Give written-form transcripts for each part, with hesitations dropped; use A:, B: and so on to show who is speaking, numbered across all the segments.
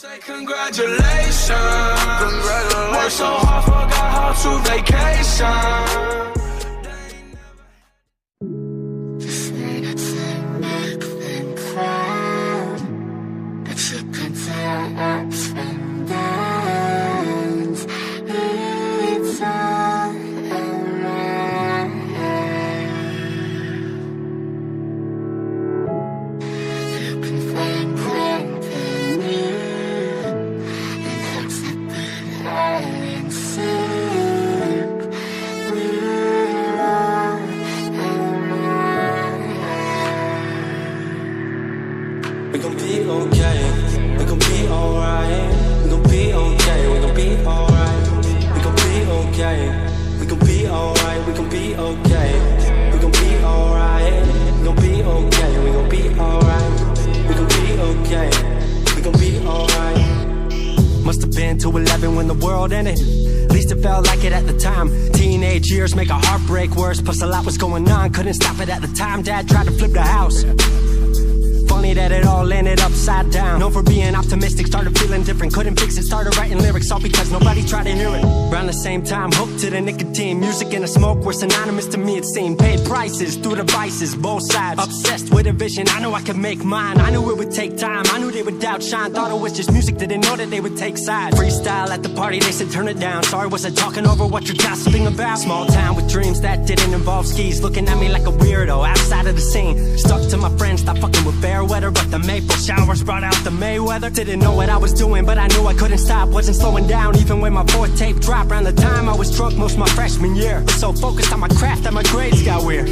A: Say congratulations. Worked so hard, forgot how to vacation.
B: We gon' be okay, we gon' be alright. We gon' be okay, we gon' be alright. We gon' be okay, we gon' be alright. We gon' be okay, we gon' be alright. We gon' be okay, we gon' be alright. We gon' be okay, we gon' be alright. Must have been 2:11 when the world ended. At least it felt like it at the time. Teenage years make a heartbreak worse. Plus a lot was going on, couldn't stop it at the time. Dad tried to flip the house. Funny that it all ended upside down. Known for being optimistic, started feeling different. Couldn't fix it, started writing lyrics, all because nobody tried to hear it. Around the same time, hooked to the nicotine. Music and the smoke were synonymous to me, it seemed. Paid prices through devices, both sides. Obsessed with a vision, I knew I could make mine. I knew it would take time, I knew they would outshine. Thought it was just music, didn't know that they would take sides. Freestyle at the party, they said turn it down. Sorry, was I talking over what you're gossiping about? Small town with dreams that didn't involve skis. Looking at me like a weirdo, outside of the scene. Stuck to my friends, stopped fucking with fair weather. But the maple showers brought out the Mayweather. Didn't know what I was doing, but I knew I couldn't stop. Wasn't slowing down, even when my fourth tape dropped. Around the time I was drunk most my freshman year. Was so focused on my craft that my grades got weird.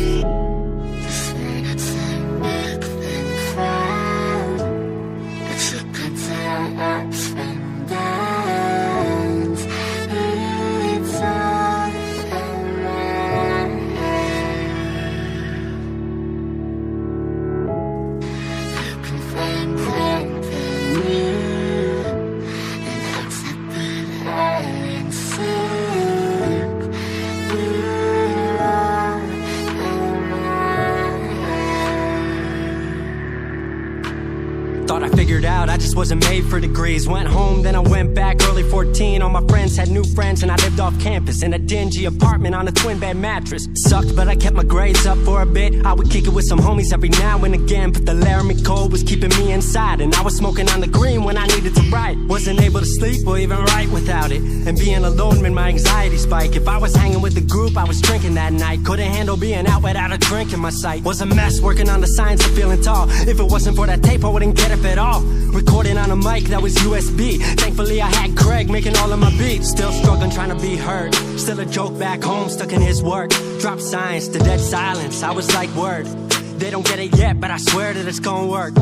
B: Thought I figured out I just wasn't made for degrees. Went home, then I went back early 14. All my friends had new friends and I lived off campus in a dingy apartment on a twin bed mattress. Sucked, but I kept my grades up for a bit. I would kick it with some homies every now and again, but the Laramie cold was keeping me inside. And I was smoking on the green when I needed to write. Wasn't able to sleep or even write without it. And being alone made my anxiety spike. If I was hanging with the group, I was drinking that night. Couldn't handle being out without a drink in my sight. Was a mess working on the science of feeling tall. If it wasn't for that tape, I wouldn't get it at all. Recording on a mic that was USB. Thankfully I had Craig making all of my beats. Still struggling trying to be heard. Still a joke back home, stuck in his work. Dropped science to dead silence. I was like, word, they don't get it yet, but I swear that it's gonna work.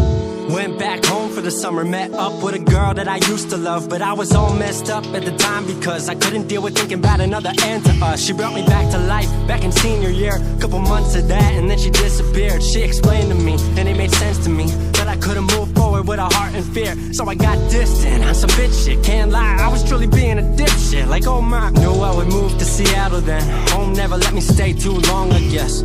B: Went back home for the summer, met up with a girl that I used to love. But I was all messed up at the time because I couldn't deal with thinking about another end to us. She brought me back to life, back in senior year. Couple months of that and then she disappeared. She explained to me, and it made sense to me, that I couldn't move forward with a heart in fear. So I got distant on some bitch shit, can't lie, I was truly being a dipshit. Like oh my, knew I would move to Seattle then. Home never let me stay too long, I guess.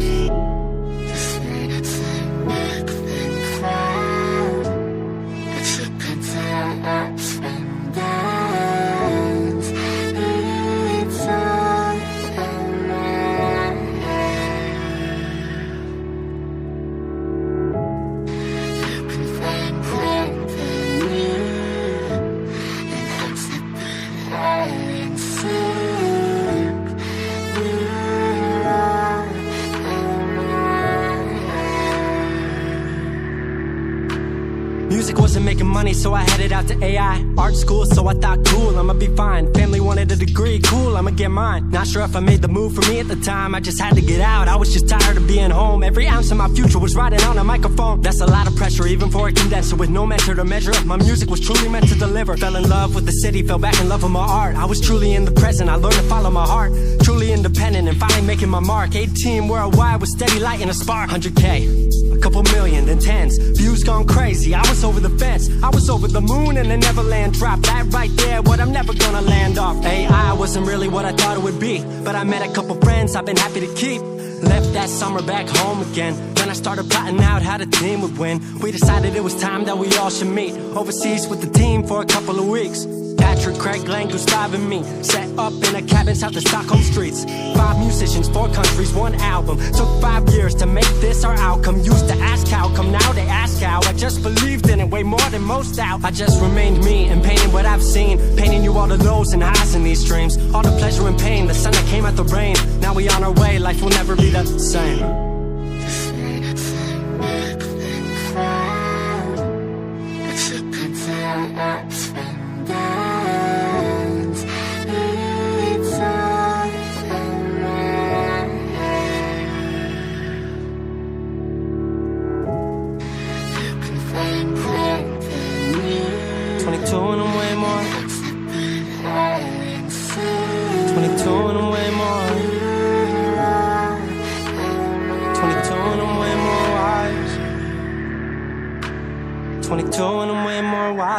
B: Music wasn't making money, so I headed out to AI art school, so I thought cool, I'ma be fine. Family wanted a degree, cool, I'ma get mine. Not sure if I made the move for me at the time, I just had to get out. I was just tired of being home. Every ounce of my future was riding on a microphone. That's a lot of pressure, even for a condenser with no mentor to measure up. My music was truly meant to deliver. Fell in love with the city, fell back in love with my art. I was truly in the present, I learned to follow my heart. Truly independent and finally making my mark. 18 worldwide with steady light and a spark. 100K, a couple million, then tens. Views gone crazy, I was over the fence. I was over the moon and the Neverland drop. That right there, what I'm never gonna land off. AI wasn't really what I thought it would be, but I met a couple friends I've been happy to keep. Left that summer back home again. Then I started plotting out how the team would win. We decided it was time that we all should meet overseas with the team for a couple of weeks. Patrick, Craig, Glenn, Gustav and me set up in a cabin south of Stockholm streets. 5 musicians, 4 countries, 1 album. Took 5 years to make this our outcome. Used to ask how come, now they ask how. I just believed in it way more than most out. I just remained me and painted what I've seen, painting you all the lows and highs in these dreams. All the pleasure and pain, the sun that came out the rain. Now we on our way, life will never be the same.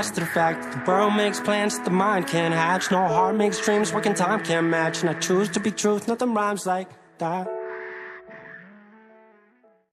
B: To the fact that the world makes plans that the mind can't hatch. No heart makes dreams, working time can't match. And I choose to be truth, nothing rhymes like that.